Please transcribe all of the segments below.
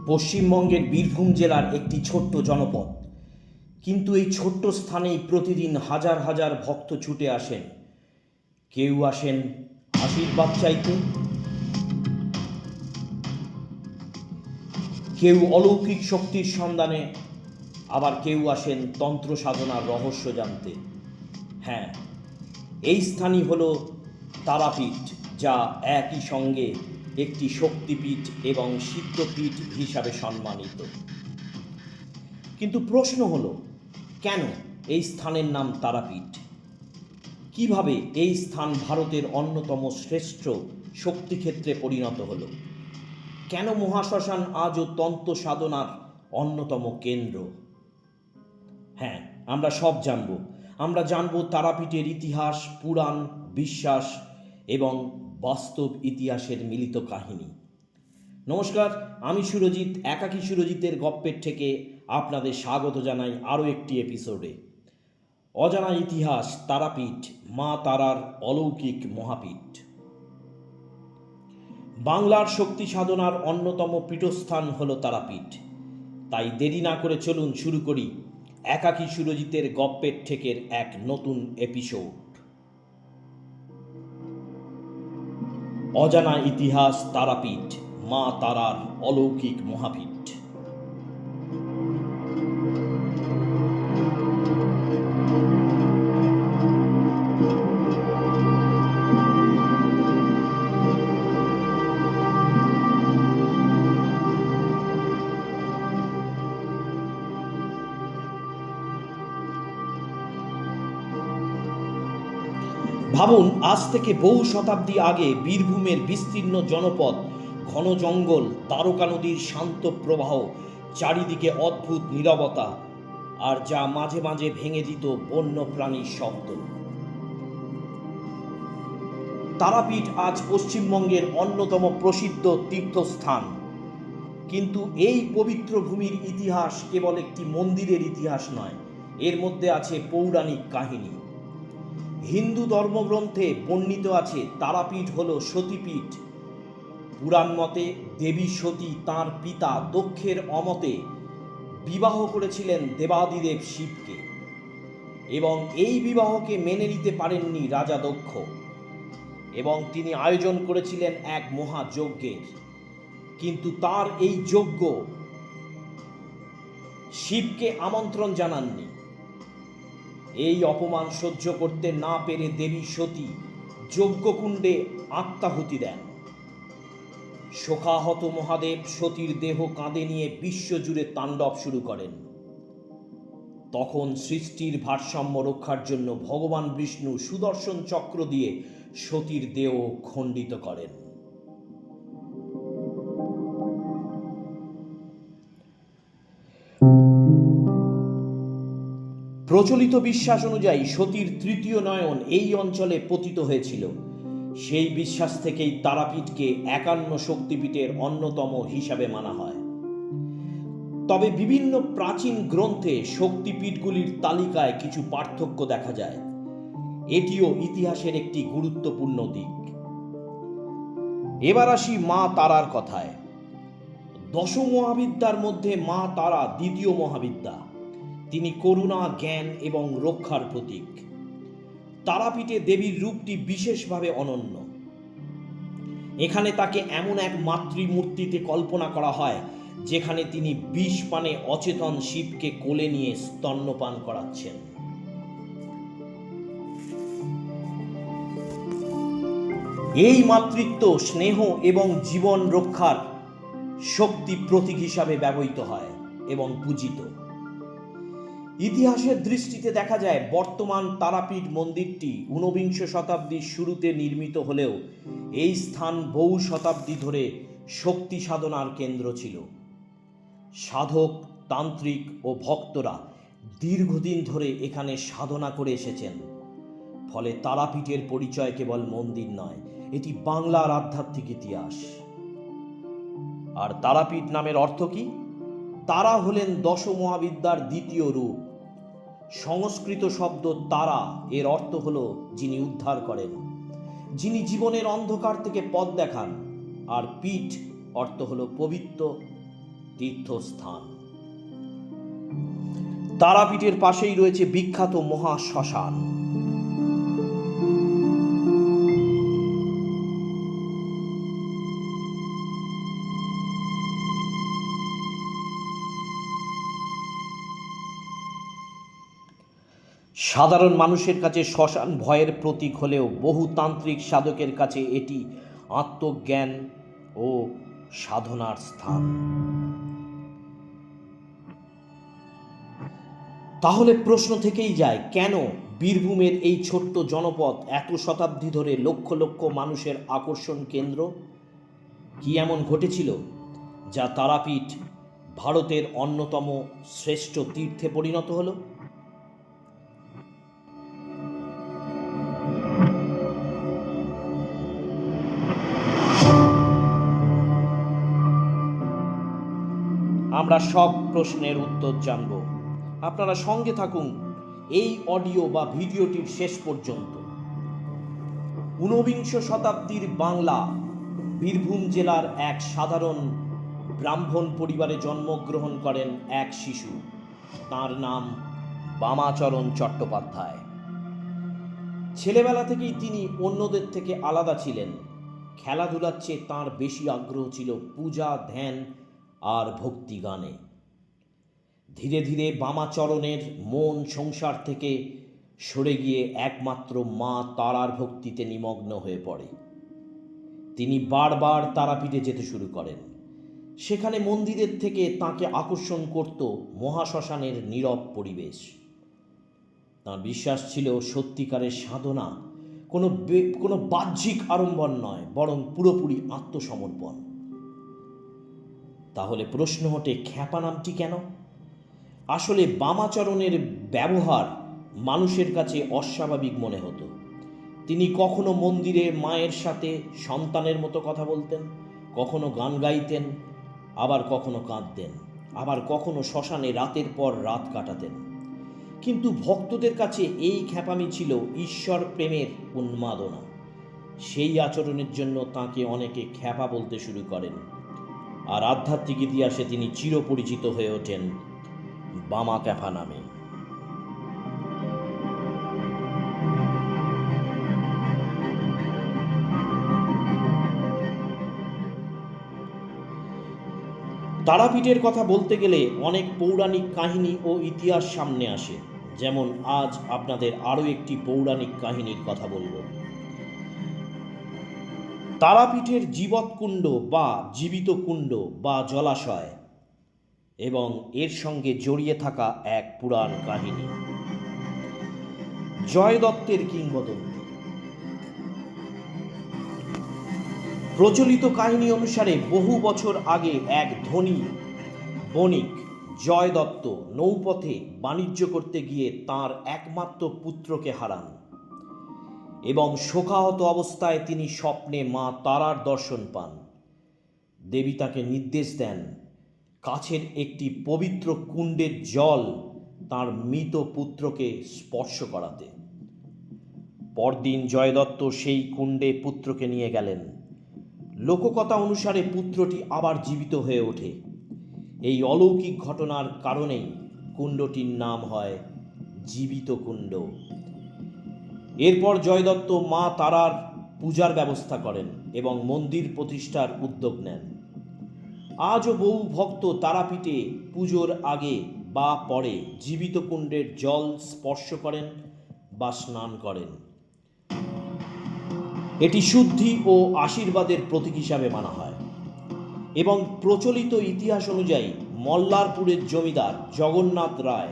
পশ্চিমবঙ্গের বীরভূম জেলার একটি ছোট্ট জনপদ, কিন্তু এই ছোট্ট স্থানেই প্রতিদিন হাজার হাজার ভক্ত ছুটে আসেন। কেউ আসেন আশীর্বাদ চাইতে, কেউ অলৌকিক শক্তির সন্ধানে, আবার কেউ আসেন তন্ত্র সাধনার রহস্য জানতে। হ্যাঁ, এই স্থানই হলো তারাপীঠ, যা একই সঙ্গে একটি শক্তিপীঠ এবং সিদ্ধপীঠ হিসাবে সম্মানিত। কিন্তু প্রশ্ন হলো, কেন এই স্থানের নাম তারাপীঠ? কিভাবে এই স্থান ভারতের অন্যতম শ্রেষ্ঠ শক্তিক্ষেত্রে পরিণত হলো? কেন মহাশ্মশান আজও তন্ত্র সাধনার অন্যতম কেন্দ্র? হ্যাঁ, আমরা সব জানব। আমরা জানব তারাপীঠের ইতিহাস, পুরাণ, বিশ্বাস এবং বাস্তব ইতিহাসের মিলিত কাহিনী। নমস্কার, আমি সুরজিৎ। একাকী সুরজিতের গপ্পের থেকে আপনাদের স্বাগত জানাই আরও একটি এপিসোডে। অজানা ইতিহাস, তারাপীঠ, মা তারার অলৌকিক মহাপীঠ। বাংলার শক্তি সাধনার অন্যতম পীঠস্থান হল তারাপীঠ। তাই দেরি না করে চলুন শুরু করি একাকী সুরজিতের গপ্পের ঠেকের এক নতুন এপিসোড। অজানা ইতিহাস, তারাপীঠ, মা তারার অলৌকিক মহাপীঠ। ভাবুন, আজ থেকে বহু শতাব্দী আগে বীরভূমের বিস্তীর্ণ জনপদ, ঘন জঙ্গল, তারকা নদীর শান্ত প্রবাহ, চারিদিকে অদ্ভুত নীরবতা, আর যা মাঝে মাঝে ভেঙে দিত বন্য প্রাণীর শব্দ। তারাপীঠ আজ পশ্চিমবঙ্গের অন্যতম প্রসিদ্ধ তীর্থস্থান। কিন্তু এই পবিত্র ভূমির ইতিহাস কেবল একটি মন্দিরের ইতিহাস নয়, এর মধ্যে আছে পৌরাণিক কাহিনী। হিন্দু ধর্মগ্রন্থে বর্ণিত আছে তারাপীঠ হল সতীপীঠ। পুরাণ মতে দেবী সতী তাঁর পিতা দক্ষের অমতে বিবাহ করেছিলেন দেবাদিদেব শিবকে, এবং এই বিবাহকে মেনে নিতে পারেননি রাজা দক্ষ, এবং তিনি আয়োজন করেছিলেন এক মহাযজ্ঞের। কিন্তু তার এই যজ্ঞ শিবকে আমন্ত্রণ জানাননি। এই অপমান সহ্য করতে না পেরে দেবী সতী যজ্ঞকুণ্ডে আত্মাহুতি দেন। শোকাহত মহাদেব সতীর দেহ কাঁধে নিয়ে বিশ্বজুড়ে তাণ্ডব শুরু করেন। তখন সৃষ্টির ভারসাম্য রক্ষার জন্য ভগবান বিষ্ণু সুদর্শন চক্র দিয়ে সতীর দেহ খণ্ডিত করেন। প্রচলিত বিশ্বাস অনুযায়ী সতীর তৃতীয় নয়ন এই অঞ্চলে পতিত হয়েছিল। সেই বিশ্বাস থেকেই তারাপীঠকে ৫১ শক্তিপীঠের অন্যতম হিসাবে মানা হয়। তবে বিভিন্ন প্রাচীন গ্রন্থে শক্তিপীঠগুলির তালিকায় কিছু পার্থক্য দেখা যায়। এটিও ইতিহাসের একটি গুরুত্বপূর্ণ দিক। এবার আসি মা তারার কথায়। দশ মহাবিদ্যার মধ্যে মা তারা দ্বিতীয় মহাবিদ্যা। তিনি করুণা, জ্ঞান এবং রক্ষার প্রতীক। তারাপীঠে দেবীর রূপটি বিশেষভাবে অনন্য। এখানে তাকে এমন এক মাতৃমূর্তিতে কল্পনা করা হয় যেখানে তিনি বিষ পানে অচেতন শিবকে কোলে নিয়ে স্তন্যপান করাচ্ছেন। এই মাতৃত্ব, স্নেহ এবং জীবন রক্ষার শক্তি প্রতীক হিসাবে ব্যবহৃত হয় এবং পূজিত। ইতিহাসের দৃষ্টিতে দেখা যায় বর্তমান তারাপীঠ মন্দিরটি ১৯ শতাব্দীর শুরুতে নির্মিত হলেও এই স্থান বহু শতাব্দী ধরে শক্তি সাধনার কেন্দ্র ছিল। সাধক, তান্ত্রিক ও ভক্তরা দীর্ঘদিন ধরে এখানে সাধনা করে এসেছেন। ফলে তারাপীঠের পরিচয় কেবল মন্দির নয়, এটি বাংলার আধ্যাত্মিক ইতিহাস। আর তারাপীঠ নামের অর্থ কি? তারা হলেন দশ মহাবিদ্যার দ্বিতীয় রূপ। সংস্কৃত শব্দ তারা এর অর্থ হল যিনি উদ্ধার করেন, যিনি জীবনের অন্ধকার থেকে পথ দেখান। আর পীঠ অর্থ হল পবিত্র, তীর্থস্থান। তারাপীঠের পাশেই রয়েছে বিখ্যাত মহাশ্মশান। সাধারণ মানুষের কাছে শ্মশান ভয়ের প্রতীক হলেও বহু তান্ত্রিক সাধকের কাছে এটি আত্মজ্ঞান ও সাধনার স্থান। তাহলে প্রশ্ন থেকেই যায়, কেন বীরভূমের এই ছোট্ট জনপদ এত শতাব্দী ধরে লক্ষ লক্ষ মানুষের আকর্ষণ কেন্দ্র? কি এমন ঘটেছিল যা তারাপীঠ ভারতের অন্যতম শ্রেষ্ঠ তীর্থে পরিণত হলো? আমরা সব প্রশ্নের উত্তর জানব। আপনারা সঙ্গে থাকুন এই অডিও বা ভিডিওটির শেষ পর্যন্ত। ঊনবিংশ শতাব্দীর বাংলা বীরভূম জেলার এক সাধারণ ব্রাহ্মণ পরিবারে জন্মগ্রহণ করেন এক শিশু। তার নাম বামাচরণ চট্টোপাধ্যায়। ছেলেবেলা থেকেই তিনি অন্যদের থেকে আলাদা ছিলেন। খেলাধুলার চেয়ে তাঁর বেশি আগ্রহ ছিল পূজা, ধ্যান আর ভক্তি গানে। ধীরে ধীরে বামাচরণের মন সংসার থেকে সরে গিয়ে একমাত্র মা তারার ভক্তিতে নিমগ্ন হয়ে পড়ে। তিনি বারবার তারাপীঠে যেতে শুরু করেন। সেখানে মন্দিরের থেকে তাকে আকর্ষণ করত মহাশ্মশানের নীরব পরিবেশ। তাঁর বিশ্বাস ছিল সত্যিকারের সাধনা কোনো বাহ্যিক আড়ম্বর নয়, বরং পুরোপুরি আত্মসমর্পণ। তাহলে প্রশ্ন ওঠে, খ্যাপা নামটি কেন? আসলে বামাচরণের ব্যবহার মানুষের কাছে অস্বাভাবিক মনে হতো। তিনি কখনো মন্দিরে মায়ের সাথে সন্তানের মতো কথা বলতেন, কখনো গান গাইতেন, আবার কখনো কাঁদতেন, আবার কখনো শ্মশানে রাতের পর রাত কাটাতেন। কিন্তু ভক্তদের কাছে এই খ্যাপামি ছিল ঈশ্বর প্রেমের উন্মাদনা। সেই আচরণের জন্য তাঁকে অনেকে খ্যাপা বলতে শুরু করেন। আর আধ্যাত্মিক ইতিহাসে তিনি চিরপরিচিত হয়ে ওঠেন বামা ক্যাফা নামে। তারাপীঠের কথা বলতে গেলে অনেক পৌরাণিক কাহিনী ও ইতিহাস সামনে আসে। যেমন আজ আপনাদের আরও একটি পৌরাণিক কাহিনীর কথা বলবো। তারাপীঠের জীবৎকুণ্ড বা জীবিত কুণ্ড বা জলাশয় এবং এর সঙ্গে জড়িয়ে থাকা এক পুরাণ কাহিনী। জয় দত্তের কিংবদন্তি। প্রচলিত কাহিনী অনুসারে বহু বছর আগে এক ধনী বণিক জয় দত্ত নৌপথে বাণিজ্য করতে গিয়ে তার একমাত্র পুত্রকে হারান এবং শোকাহত অবস্থায় তিনি স্বপ্নে মা তারার দর্শন পান। দেবী তাকে নির্দেশ দেন কাছের একটি পবিত্র কুণ্ডের জল তার মৃত পুত্রকে স্পর্শ করাতে। পরদিন জয়দত্ত সেই কুণ্ডে পুত্রকে নিয়ে গেলেন। লোককথা অনুসারে পুত্রটি আবার জীবিত হয়ে ওঠে। এই অলৌকিক ঘটনার কারণেই কুণ্ডটির নাম হয় জীবিত কুণ্ড। এরপর জয়দত্ত মা তারার পূজার ব্যবস্থা করেন এবং মন্দির প্রতিষ্ঠার উদ্যোগ নেন। আজও বহু ভক্ত তারাপীঠে পুজোর আগে বা পরে জীবিত কুণ্ডের জল স্পর্শ করেন বা স্নান করেন। এটি শুদ্ধি ও আশীর্বাদের প্রতীক হিসাবে মানা হয় এবং প্রচলিত ইতিহাস অনুযায়ী মল্লারপুরের জমিদার জগন্নাথ রায়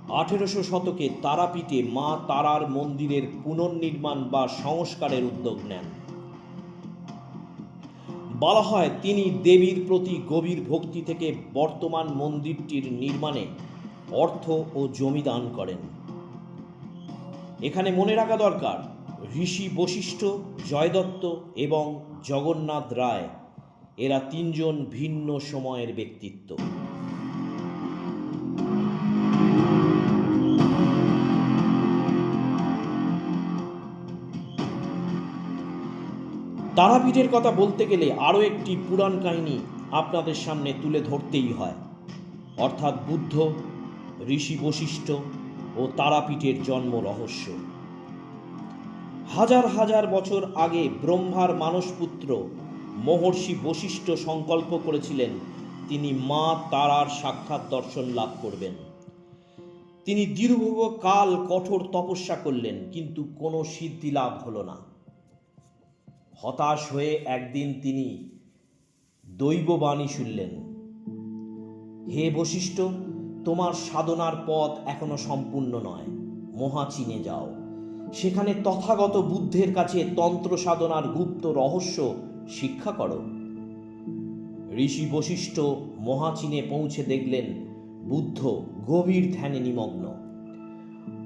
1800 শতকে তারাপীঠে মা তারার মন্দিরের পুনর্নির্মাণ বা সংস্কারের উদ্যোগ নেন। বলা হয় তিনি দেবীর প্রতি গভীর ভক্তি থেকে বর্তমান মন্দিরটির নির্মাণে অর্থ ও জমি দান করেন। এখানে মনে রাখা দরকার, ঋষি বশিষ্ঠ, জয়দত্ত এবং জগন্নাথ রায় এরা তিনজন ভিন্ন সময়ের ব্যক্তিত্ব। তারাপীঠের কথা বলতে গেলে আরও একটি পুরাণ কাহিনী আপনাদের সামনে তুলে ধরতেই হয়, অর্থাৎ বুদ্ধ, ঋষি বশিষ্ঠ ও তারাপীঠের জন্ম রহস্য। হাজার হাজার বছর আগে ব্রহ্মার মানসপুত্র মহর্ষি বশিষ্ঠ সংকল্প করেছিলেন তিনি মা তারার সাক্ষাৎ দর্শন লাভ করবেন। তিনি দীর্ঘকাল কঠোর তপস্যা করলেন, কিন্তু কোনো সিদ্ধি লাভ হলো না। হতাশ হয়ে একদিন তিনি দৈববাণী শুনলেন, হে বশিষ্ঠ, তোমার সাধনার পথ এখনো সম্পূর্ণ নয়, মহাচীনে যাও, সেখানে তথাগত বুদ্ধের কাছে তন্ত্র সাধনার গুপ্ত রহস্য শিক্ষা করো। ঋষি বশিষ্ঠ মহাচীনে পৌঁছে দেখলেন বুদ্ধ গভীর ধ্যানে নিমগ্ন।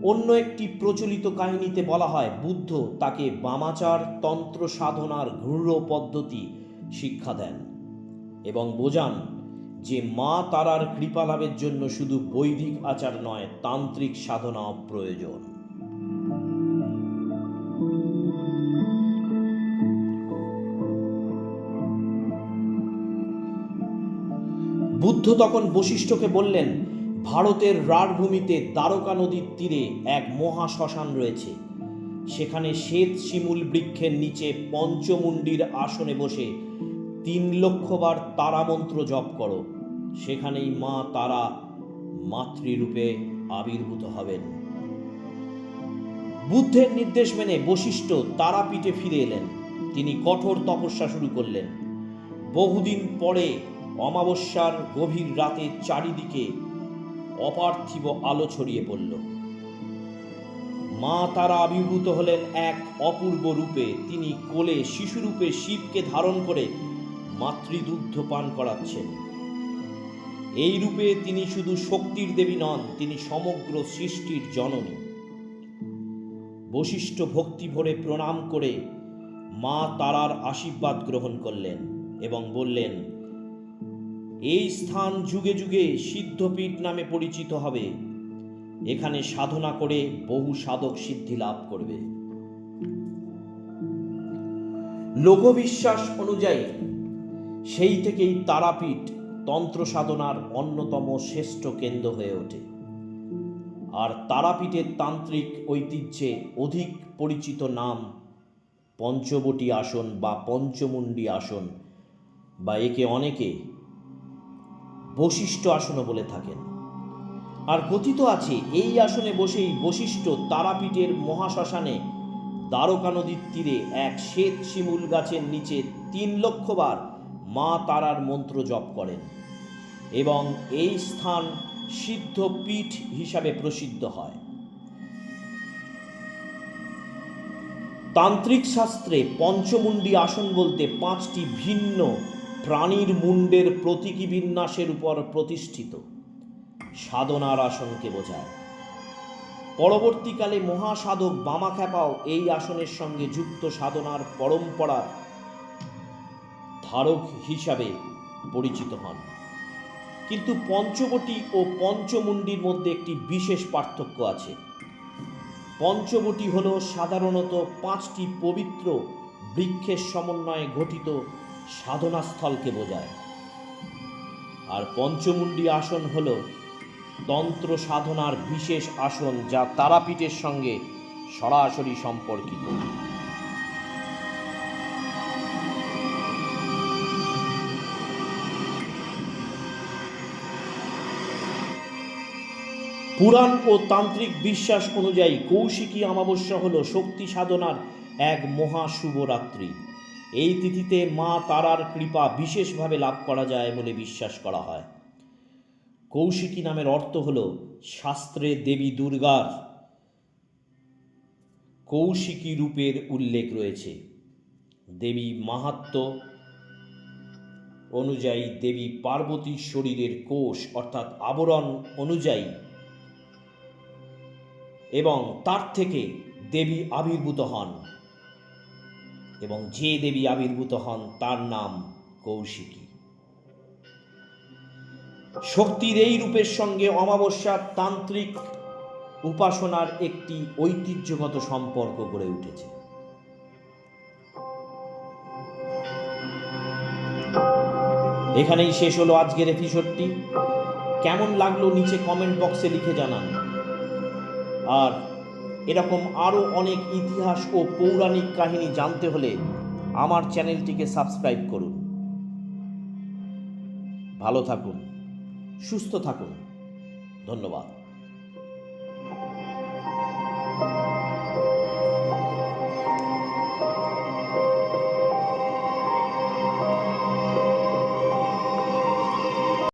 অন্য একটি প্রচলিত কাহিনীতে বলা হয় বুদ্ধ তাকে বামাচার তন্ত্র সাধনার গূঢ় পদ্ধতি শিক্ষা দেন এবং বোঝান যে মা তারার কৃপা লাভের জন্য শুধু বৈদিক আচার নয়, তান্ত্রিক সাধনাও প্রয়োজন। বুদ্ধ তখন বশিষ্ঠকে বললেন, ভারতের রাঢ়ভূমিতে দ্বারকা নদীর তীরে এক মহা শ্মশান রয়েছে। সেখানে শ্বেত শিমুল বৃক্ষের নিচে পঞ্চমুণ্ডির আসনে বসে 3 লক্ষ বার তারা মন্ত্র জপ করো। সেখানেই মা তারা মাতৃরূপে আবির্ভূত হবেন। বুদ্ধের নির্দেশ মেনে বশিষ্ঠ তারাপীঠে ফিরে এলেন। তিনি কঠোর তপস্যা শুরু করলেন। বহুদিন পরে অমাবস্যার গভীর রাতে চারিদিকে অপার্থিব আলো ছড়িয়ে পড়ল। মা তারা আবির্ভূত হলেন এক অপূর্ব রূপে। তিনি কোলে শিশুরূপে শিবকে ধারণ করে মাতৃদুগ্ধ পান করাচ্ছেন। এই রূপে তিনি শুধু শক্তির দেবী নন, তিনি সমগ্র সৃষ্টির জননী। বশিষ্ঠ ভক্তি ভরে প্রণাম করে মা তারার আশীর্বাদ গ্রহণ করলেন এবং বললেন, এই স্থান যুগে যুগে সিদ্ধপীঠ নামে পরিচিত হবে। এখানে সাধনা করে বহু সাধক সিদ্ধি লাভ করবে। লোকবিশ্বাস অনুযায়ী সেই থেকেই তারাপীঠ তন্ত্র সাধনার অন্যতম শ্রেষ্ঠ কেন্দ্র হয়ে ওঠে। আর তারাপীঠের তান্ত্রিক ঐতিহ্যে অধিক পরিচিত নাম পঞ্চবটী আসন বা পঞ্চমুণ্ডী আসন, বা একে অনেকে বশিষ্ঠ আসনও বলে থাকেন। আর কথিত আছে এই আসনে বসেই বশিষ্ঠ তারাপীঠের মহাশ্মশানে দ্বারকা নদীর তীরে এক শ্বেত শিমুল গাছের নিচে 3 লক্ষ বার মা তারার মন্ত্র জপ করেন এবং এই স্থান সিদ্ধপীঠ হিসাবে প্রসিদ্ধ হয়। তান্ত্রিক শাস্ত্রে পঞ্চমুণ্ডী আসন বলতে 5টি ভিন্ন প্রাণীর মুন্ডের প্রতীকী বিন্যাসের উপর প্রতিষ্ঠিত সাধনার আসনকে বোঝায়। পরবর্তীকালে মহাসাধক বামাখ্যাপাও এই আসনের সঙ্গে যুক্ত সাধনার পরম্পরার ধারক হিসাবে পরিচিত হন। কিন্তু পঞ্চবটী ও পঞ্চমুণ্ডির মধ্যে একটি বিশেষ পার্থক্য আছে। পঞ্চবটী হল সাধারণত 5টি পবিত্র বৃক্ষের সমন্বয়ে গঠিত সাধনাস্থলকে বোঝায়, আর পঞ্চমুণ্ডী আসন হল তন্ত্র সাধনার বিশেষ আসন যা তারাপীঠের সঙ্গে সরাসরি সম্পর্কিত। পুরাণ ও তান্ত্রিক বিশ্বাস অনুযায়ী কৌশিকী অমাবস্যা হল শক্তি সাধনার এক মহা শুভরাত্রি। এই তিথিতে মা তারার কৃপা বিশেষভাবে লাভ করা যায় বলে বিশ্বাস করা হয়। কৌশিকী নামের অর্থ হল শাস্ত্রে দেবী দুর্গার কৌশিকী রূপের উল্লেখ রয়েছে। দেবী মাহাত্ম্য অনুযায়ী দেবী পার্বতীর শরীরের কোষ অর্থাৎ আবরণ অনুযায়ী এবং তার থেকে দেবী আবির্ভূত হন, এবং যে দেবী আবির্ভূত হন তার নাম কৌশিকী। শক্তির এই রূপের সঙ্গে অমাবস্যার তান্ত্রিক উপাসনার একটি ঐতিহ্যগত সম্পর্ক গড়ে উঠেছে। এখানেই শেষ হলো আজকের এপিসোডটি। কেমন লাগলো নিচে কমেন্ট বক্সে লিখে জানান। আর এরকম আরও অনেক ইতিহাস ও পৌরাণিক কাহিনী জানতে হলে আমার চ্যানেলটিকে সাবস্ক্রাইব করুন। ভালো থাকুন, সুস্থ থাকুন। ধন্যবাদ।